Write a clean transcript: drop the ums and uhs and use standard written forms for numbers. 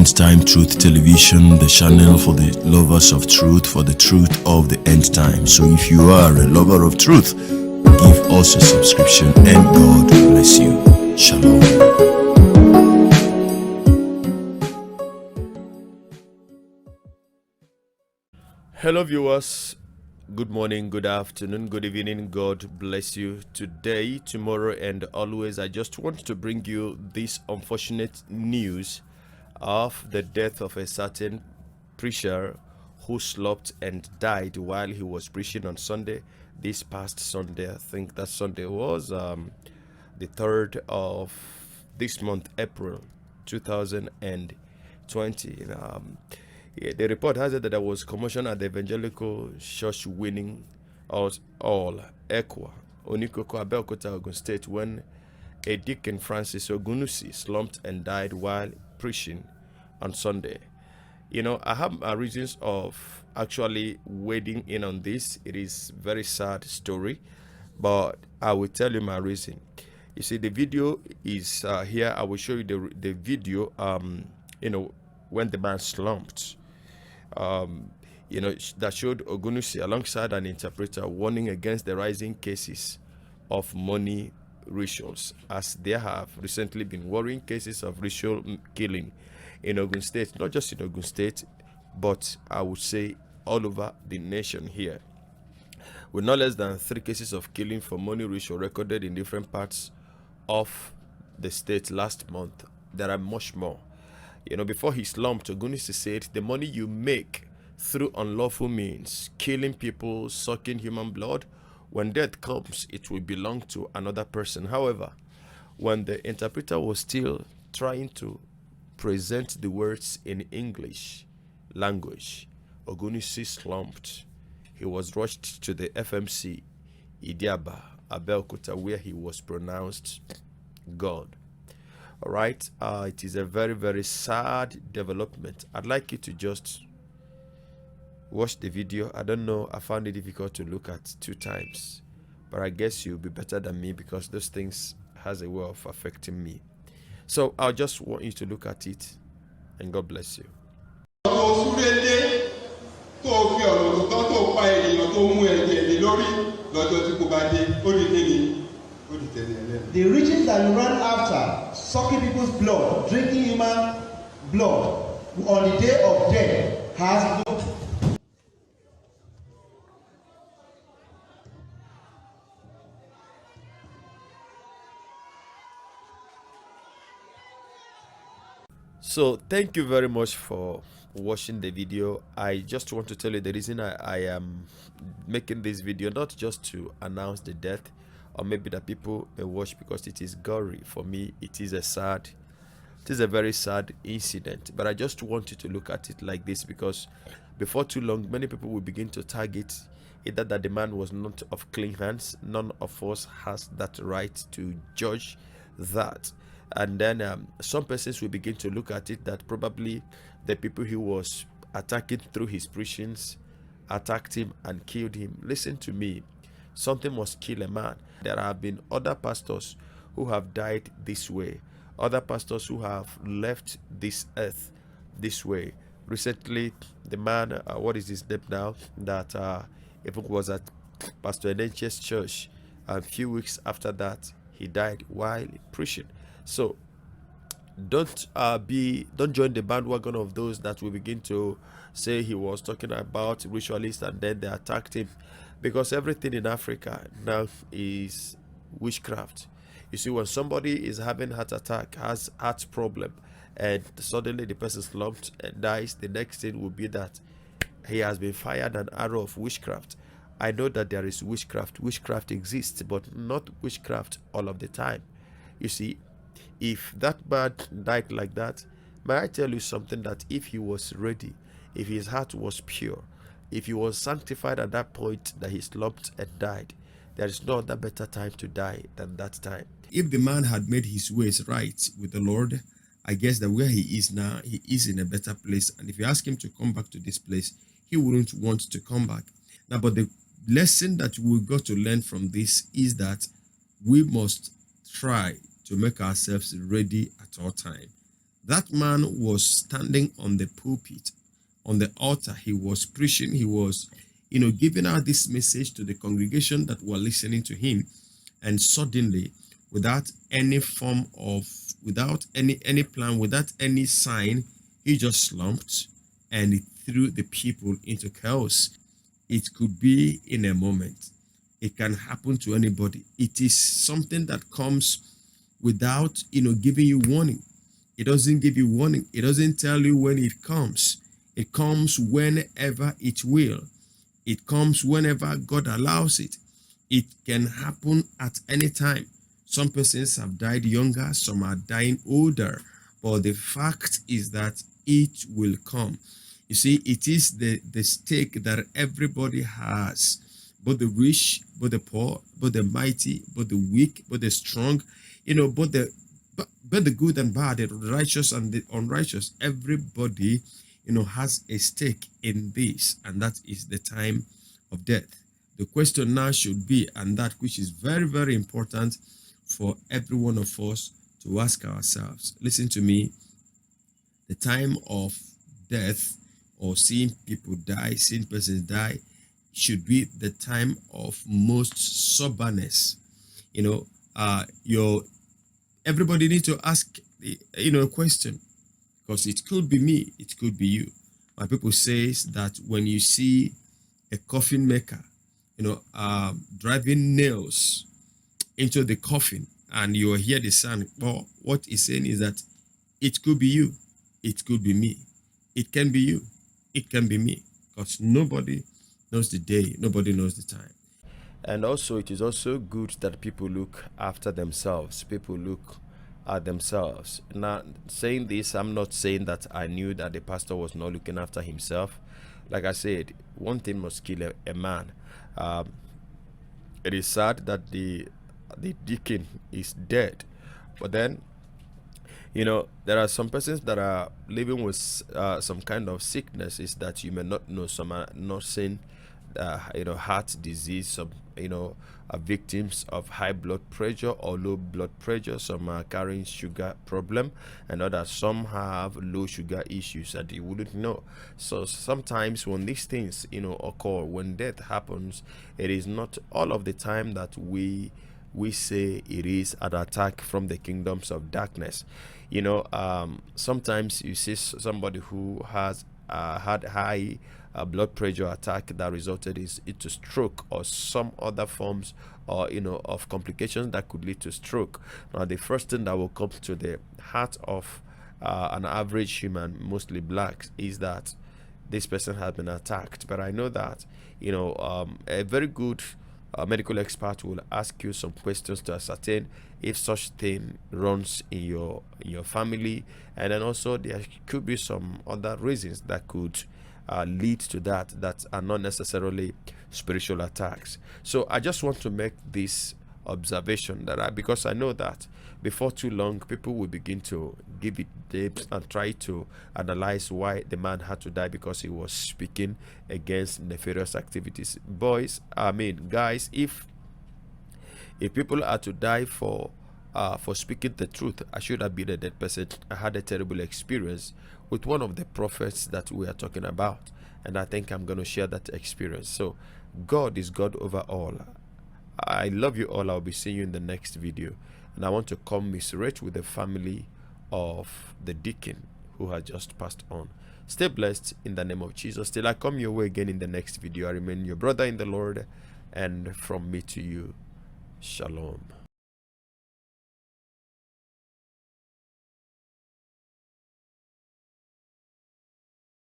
End Time Truth Television, the channel for the lovers of truth, for the truth of the end time. So if you are a lover of truth, give us a subscription and God bless you. Shalom. Hello viewers, good morning, good afternoon, good evening. God bless you today, tomorrow, and always. I just want to bring you this unfortunate news of the death of a certain preacher who slept and died while he was preaching on Sunday. This past Sunday, I think that Sunday was the 3rd of this month, April 2020. The report has it that there was commotion at the evangelical church winning all Ekwa, Onikoko, Abeokuta, Ogun State, when a deacon, Francis Ogunnusi, slumped and died while preaching on Sunday. You know, I have my reasons of actually wading in on this. It is a very sad story, but I will tell you my reason. You see, the video is here. I will show you the video, when the man slumped. That showed Ogunnusi alongside an interpreter warning against the rising cases of money rituals, as there have recently been worrying cases of ritual killing in Ogun State, not just in Ogun State, but I would say all over the nation here, with no less than 3 cases of killing for money ritual recorded in different parts of the state last month. There are much more. Before he slumped, Ogunnusi said, the money you make through unlawful means, killing people, sucking human blood, when death comes, it will belong to another person. However, when the interpreter was still trying to present the words in English language, Ogunnusi slumped. He was rushed to the FMC, Idiaba, Abeokuta, where he was pronounced God. All right, it is a very, very sad development. I'd like you to just watch the video. I don't know, I found it difficult to look at 2 times, but I guess you'll be better than me because those things has a way of affecting me. So I'll just want you to look at it, and God bless you. The riches that you run after, sucking people's blood, drinking human blood on the day of death, has no. So thank you very much for watching the video. I just want to tell you the reason I am making this video, not just to announce the death, or maybe that people may watch because it is gory. For me, it is a very sad incident, but I just want you to look at it like this, because before too long many people will begin to target either that the man was not of clean hands. None of us has that right to judge that. And then some persons will begin to look at it that probably the people he was attacking through his preachings attacked him and killed him. Listen to me, something must kill a man. There have been other pastors who have died this way, other pastors who have left this earth this way. Recently, the man, what is his name now, that even was at Pastor Enenche's church, a few weeks after that he died while preaching. So don't join the bandwagon of those that will begin to say he was talking about ritualists and then they attacked him, because everything in Africa now is witchcraft. You see, when somebody is having heart attack, has heart problem, and suddenly the person slumped and dies, the next thing will be that he has been fired an arrow of witchcraft. I know that there is witchcraft exists, but not witchcraft all of the time. You see, if that man died like that, may I tell you something, that if he was ready, if his heart was pure, if he was sanctified at that point that he slumped and died, there is no other better time to die than that time. If the man had made his ways right with the Lord, I guess that where he is now, he is in a better place. And if you ask him to come back to this place, he wouldn't want to come back. Now, but the lesson that we got to learn from this is that we must try to make ourselves ready at all time. That man was standing on the pulpit, on the altar. He was preaching. He was, giving out this message to the congregation that were listening to him. And suddenly, without any form of, without any plan, without any sign, he just slumped and it threw the people into chaos. It could be in a moment. It can happen to anybody. It is something that comes without, giving you warning. It doesn't give you warning. It doesn't tell you when it comes. It comes whenever it will. It comes whenever God allows it. It can happen at any time. Some persons have died younger, some are dying older. But the fact is that it will come. You see, it is the stake that everybody has. Both the rich, both the poor, both the mighty, both the weak, both the strong, both the good and bad, the righteous and the unrighteous. Everybody, has a stake in this, and that is the time of death. The question now should be, and that which is very, very important for every one of us to ask ourselves. Listen to me. The time of death, or seeing people die, seeing persons die, should be the time of most soberness. Everybody needs to ask, a question, because it could be me, it could be you. My people says that when you see a coffin maker, driving nails into the coffin, and you hear the sound, well, what he's saying is that it could be you, it could be me, it can be you, it can be me, because nobody knows the day, nobody knows the time. And also, it is also good that people look after themselves. People look at themselves. Now, saying this, I'm not saying that I knew that the pastor was not looking after himself. Like I said, one thing must kill a man. It is sad that the deacon is dead, but then, there are some persons that are living with some kind of sicknesses that you may not know. Some are nursing, heart disease. Some, are victims of high blood pressure or low blood pressure. Some are carrying sugar problem, and others, some have low sugar issues that you wouldn't know. So sometimes when these things, occur, when death happens, it is not all of the time that we say it is an attack from the kingdoms of darkness. Sometimes you see somebody who has had high blood pressure attack that resulted into stroke or some other forms or of complications that could lead to stroke. Now, the first thing that will come to the heart of an average human, mostly blacks, is that this person has been attacked. But I know that a very good medical expert will ask you some questions to ascertain if such thing runs in your family, and then also there could be some other reasons that could lead to that are not necessarily spiritual attacks. So I just want to make this observation because I know that before too long people will begin to give it depth and try to analyze why the man had to die, because he was speaking against nefarious activities. Guys, if people are to die for speaking the truth, I should have been a dead person. I had a terrible experience with one of the prophets that we are talking about, and I think I'm going to share that experience. So God is God over all. I love you all. I'll be seeing you in the next video, and I want to commiserate with the family of the deacon who has just passed on. Stay blessed in the name of Jesus. Till I come your way again in the next video, I remain your brother in the Lord, and from me to you, shalom.